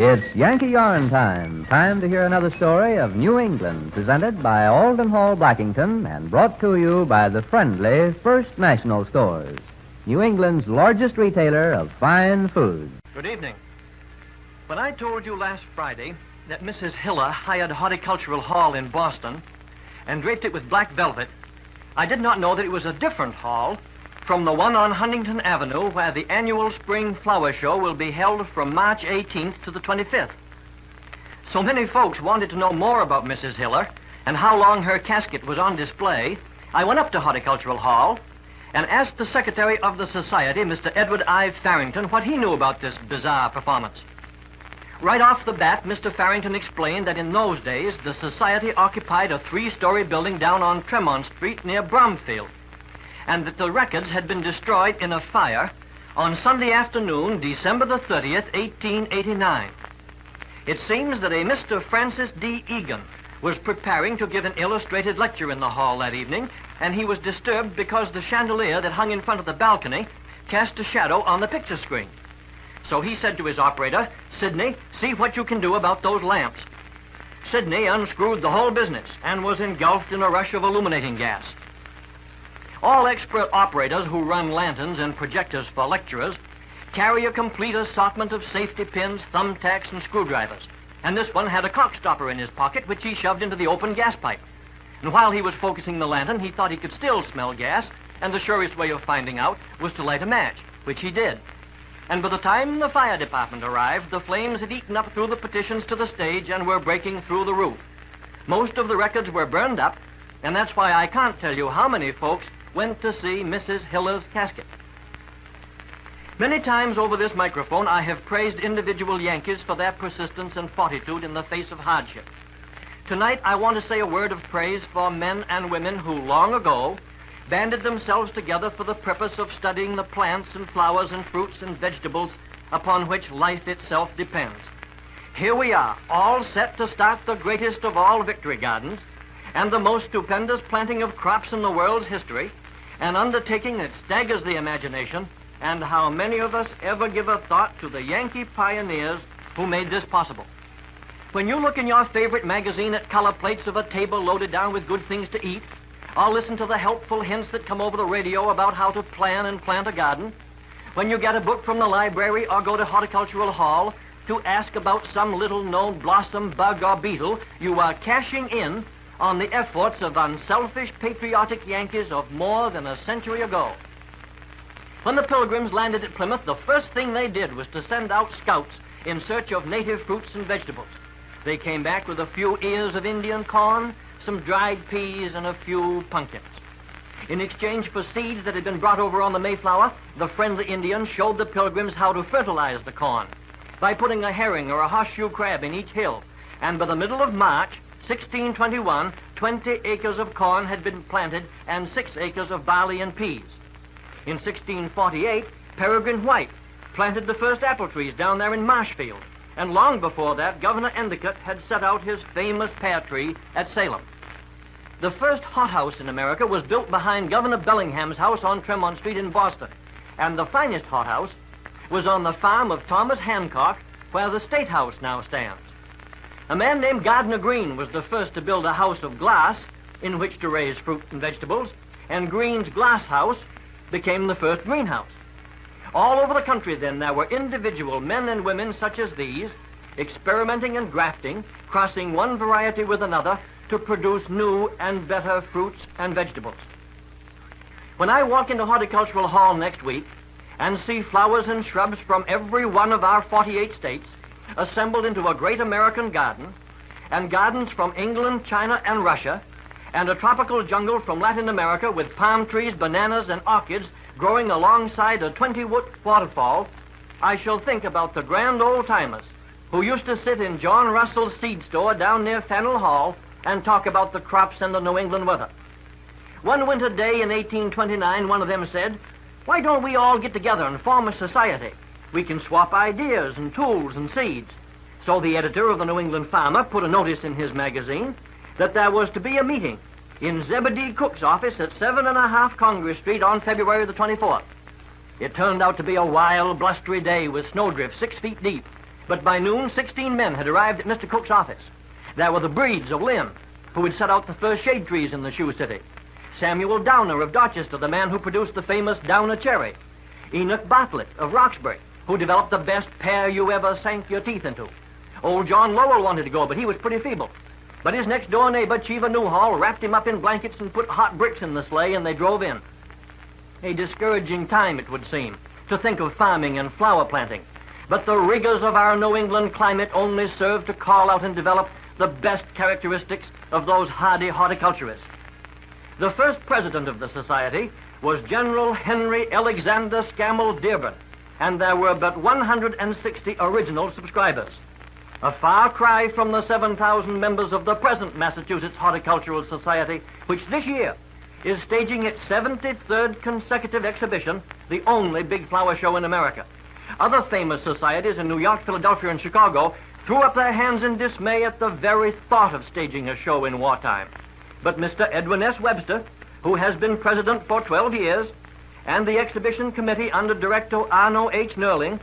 It's Yankee Yarn time. Time to hear another story of New England, presented by Alden Hall Blackington and brought to you by the friendly First National Stores, New England's largest retailer of fine foods. Good evening. When I told you last Friday that Mrs. Hiller hired Horticultural Hall in Boston and draped it with black velvet, I did not know that it was a different hall from the one on Huntington Avenue where the annual spring flower show will be held from March 18th to the 25th. So many folks wanted to know more about Mrs. Hiller and how long her casket was on display, I went up to Horticultural Hall and asked the secretary of the society, Mr. Edward I. Farrington, what he knew about this bizarre performance. Right off the bat, Mr. Farrington explained that in those days, the society occupied a 3-story building down on Tremont Street near Bromfield, and that the records had been destroyed in a fire on Sunday afternoon, December the 30th, 1889. It seems that a Mr. Francis D. Egan was preparing to give an illustrated lecture in the hall that evening, and he was disturbed because the chandelier that hung in front of the balcony cast a shadow on the picture screen. So he said to his operator, "Sidney, see what you can do about those lamps." Sidney unscrewed the whole business and was engulfed in a rush of illuminating gas. All expert operators who run lanterns and projectors for lecturers carry a complete assortment of safety pins, thumbtacks, and screwdrivers. And this one had a cock stopper in his pocket, which he shoved into the open gas pipe. And while he was focusing the lantern, he thought he could still smell gas, and the surest way of finding out was to light a match, which he did. And by the time the fire department arrived, the flames had eaten up through the partitions to the stage and were breaking through the roof. Most of the records were burned up, and that's why I can't tell you how many folks went to see Mrs. Hiller's casket. Many times over this microphone, I have praised individual Yankees for their persistence and fortitude in the face of hardship. Tonight, I want to say a word of praise for men and women who long ago banded themselves together for the purpose of studying the plants and flowers and fruits and vegetables upon which life itself depends. Here we are, all set to start the greatest of all victory gardens and the most stupendous planting of crops in the world's history, an undertaking that staggers the imagination, and how many of us ever give a thought to the Yankee pioneers who made this possible. When you look in your favorite magazine at color plates of a table loaded down with good things to eat, or listen to the helpful hints that come over the radio about how to plan and plant a garden, when you get a book from the library or go to Horticultural Hall to ask about some little-known blossom, bug, or beetle, you are cashing in on the efforts of unselfish, patriotic Yankees of more than a century ago. When the Pilgrims landed at Plymouth, the first thing they did was to send out scouts in search of native fruits and vegetables. They came back with a few ears of Indian corn, some dried peas, and a few pumpkins. In exchange for seeds that had been brought over on the Mayflower, the friendly Indians showed the Pilgrims how to fertilize the corn by putting a herring or a horseshoe crab in each hill. And by the middle of March, 1621, 20 acres of corn had been planted and 6 acres of barley and peas. In 1648, Peregrine White planted the first apple trees down there in Marshfield. And long before that, Governor Endicott had set out his famous pear tree at Salem. The first hothouse in America was built behind Governor Bellingham's house on Tremont Street in Boston. And the finest hothouse was on the farm of Thomas Hancock, where the State House now stands. A man named Gardner Green was the first to build a house of glass in which to raise fruit and vegetables, and Green's glass house became the first greenhouse. All over the country, then, there were individual men and women such as these, experimenting and grafting, crossing one variety with another to produce new and better fruits and vegetables. When I walk into Horticultural Hall next week and see flowers and shrubs from every one of our 48 states assembled into a great American garden, and gardens from England, China, and Russia, and a tropical jungle from Latin America with palm trees, bananas, and orchids growing alongside a 20-foot waterfall, I shall think about the grand old-timers who used to sit in John Russell's seed store down near Faneuil Hall and talk about the crops and the New England weather. One winter day in 1829, one of them said, "Why don't we all get together and form a society? We can swap ideas and tools and seeds." So the editor of the New England Farmer put a notice in his magazine that there was to be a meeting in Zebedee Cook's office at 7½ Congress Street on February the 24th. It turned out to be a wild, blustery day with snowdrifts 6 feet deep, But by noon, 16 men had arrived at Mr. Cook's office. There were the Breeds of Lynn, who had set out the first shade trees in the Shoe City. Samuel Downer of Dorchester, the man who produced the famous Downer cherry. Enoch Bartlett of Roxbury, who developed the best pear you ever sank your teeth into. Old John Lowell wanted to go, but he was pretty feeble. But his next-door neighbor, Cheever Newhall, wrapped him up in blankets and put hot bricks in the sleigh, and they drove in. A discouraging time, it would seem, to think of farming and flower planting. But the rigors of our New England climate only serve to call out and develop the best characteristics of those hardy horticulturists. The first president of the society was General Henry Alexander Scammell Dearborn, and there were but 160 original subscribers. A far cry from the 7,000 members of the present Massachusetts Horticultural Society, which this year is staging its 73rd consecutive exhibition, the only big flower show in America. Other famous societies in New York, Philadelphia, and Chicago threw up their hands in dismay at the very thought of staging a show in wartime. But Mr. Edwin S. Webster, who has been president for 12 years, and the exhibition committee under Director Arno H. Nerling,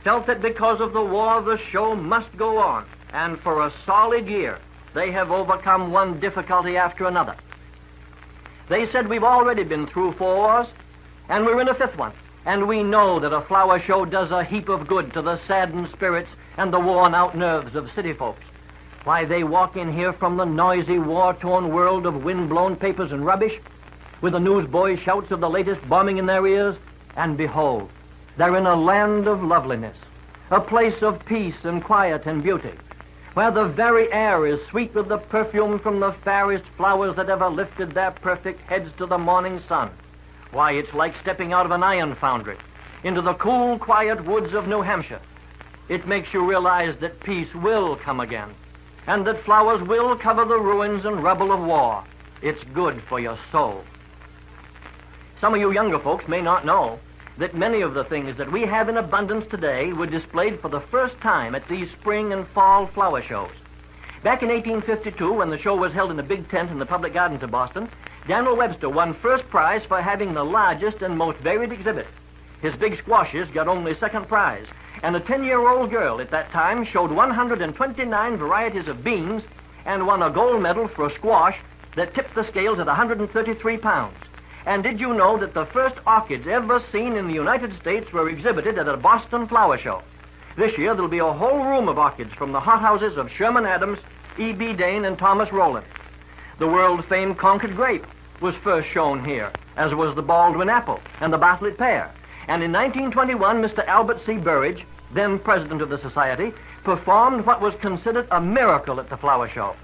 felt that because of the war, the show must go on. And for a solid year, they have overcome one difficulty after another. They said we've already been through 4 wars, and we're in a 5th one. And we know that a flower show does a heap of good to the saddened spirits and the worn-out nerves of city folks. Why, they walk in here from the noisy, war-torn world of wind-blown papers and rubbish, with the newsboys' shouts of the latest bombing in their ears, and behold, they're in a land of loveliness, a place of peace and quiet and beauty, where the very air is sweet with the perfume from the fairest flowers that ever lifted their perfect heads to the morning sun. Why, it's like stepping out of an iron foundry into the cool, quiet woods of New Hampshire. It makes you realize that peace will come again, and that flowers will cover the ruins and rubble of war. It's good for your soul. Some of you younger folks may not know that many of the things that we have in abundance today were displayed for the first time at these spring and fall flower shows. Back in 1852, when the show was held in a big tent in the public gardens of Boston, Daniel Webster won first prize for having the largest and most varied exhibit. His big squashes got only second prize, and a 10-year-old girl at that time showed 129 varieties of beans and won a gold medal for a squash that tipped the scales at 133 pounds. And did you know that the first orchids ever seen in the United States were exhibited at a Boston flower show? This year there'll be a whole room of orchids from the hothouses of Sherman Adams, E.B. Dane, and Thomas Rowland. The world-famed Concord grape was first shown here, as was the Baldwin apple and the Bartlett pear. And in 1921, Mr. Albert C. Burridge, then president of the society, performed what was considered a miracle at the flower show,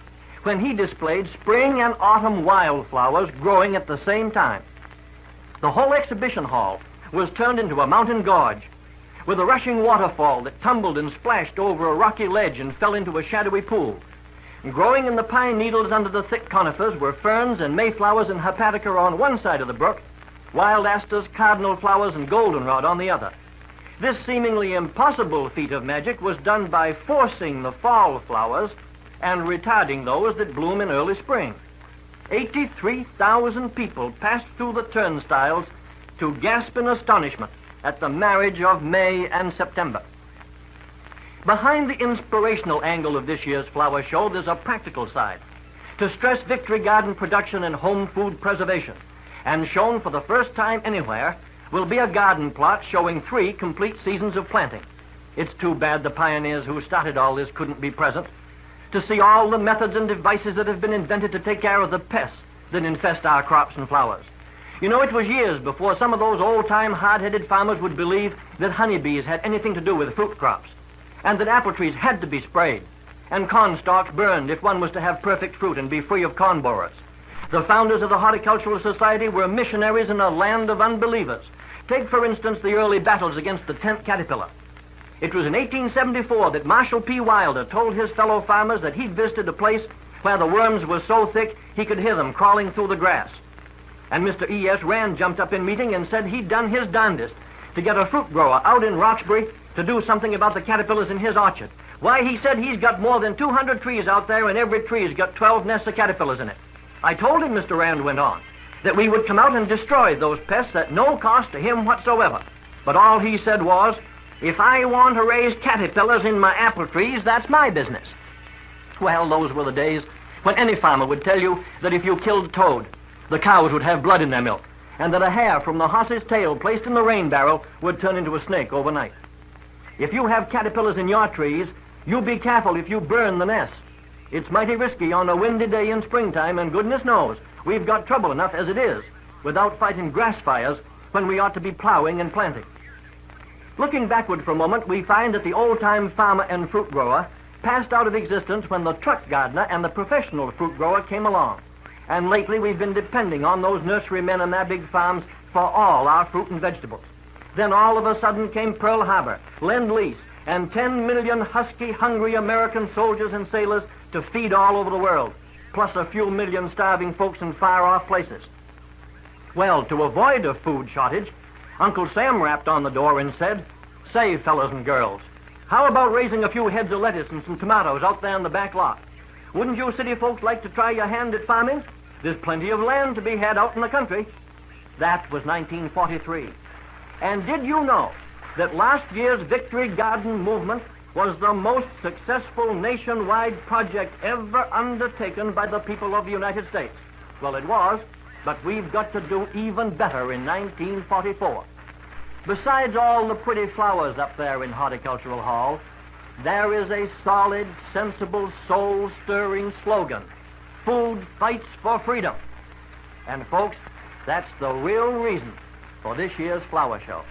when he displayed spring and autumn wildflowers growing at the same time. The whole exhibition hall was turned into a mountain gorge, with a rushing waterfall that tumbled and splashed over a rocky ledge and fell into a shadowy pool. And growing in the pine needles under the thick conifers were ferns and mayflowers and hepatica on one side of the brook, wild asters, cardinal flowers, and goldenrod on the other. This seemingly impossible feat of magic was done by forcing the fall flowers and retarding those that bloom in early spring. 83,000 people passed through the turnstiles to gasp in astonishment at the marriage of May and September. Behind the inspirational angle of this year's flower show, there's a practical side, to stress victory garden production and home food preservation. And shown for the first time anywhere will be a garden plot showing 3 complete seasons of planting. It's too bad the pioneers who started all this couldn't be present to see all the methods and devices that have been invented to take care of the pests that infest our crops and flowers. You know, it was years before some of those old-time hard-headed farmers would believe that honeybees had anything to do with fruit crops, and that apple trees had to be sprayed, and corn stalks burned if one was to have perfect fruit and be free of corn borers. The founders of the Horticultural Society were missionaries in a land of unbelievers. Take, for instance, the early battles against the tent caterpillar. It was in 1874 that Marshall P. Wilder told his fellow farmers that he'd visited a place where the worms were so thick he could hear them crawling through the grass. And Mr. E.S. Rand jumped up in meeting and said he'd done his darndest to get a fruit grower out in Roxbury to do something about the caterpillars in his orchard. Why, he said he's got more than 200 trees out there, and every tree's got 12 nests of caterpillars in it. I told him, Mr. Rand went on, that we would come out and destroy those pests at no cost to him whatsoever. But all he said was, If I want to raise caterpillars in my apple trees, that's my business. Well, those were the days when any farmer would tell you that if you killed a toad, the cows would have blood in their milk, and that a hair from the horse's tail placed in the rain barrel would turn into a snake overnight. If you have caterpillars in your trees, you be careful if you burn the nest. It's mighty risky on a windy day in springtime, and goodness knows we've got trouble enough as it is without fighting grass fires when we ought to be plowing and planting. Looking backward for a moment, we find that the old-time farmer and fruit grower passed out of existence when the truck gardener and the professional fruit grower came along. And lately we've been depending on those nurserymen and their big farms for all our fruit and vegetables. Then all of a sudden came Pearl Harbor, Lend-Lease, and 10 million husky, hungry American soldiers and sailors to feed all over the world, plus a few million starving folks in far-off places. Well, to avoid a food shortage, Uncle Sam rapped on the door and said, "Say, fellas and girls, how about raising a few heads of lettuce and some tomatoes out there in the back lot? Wouldn't you city folks like to try your hand at farming? There's plenty of land to be had out in the country." That was 1943. And did you know that last year's Victory Garden movement was the most successful nationwide project ever undertaken by the people of the United States? Well, it was, but we've got to do even better in 1944. Besides all the pretty flowers up there in Horticultural Hall, there is a solid, sensible, soul-stirring slogan: food fights for freedom. And folks, that's the real reason for this year's flower show.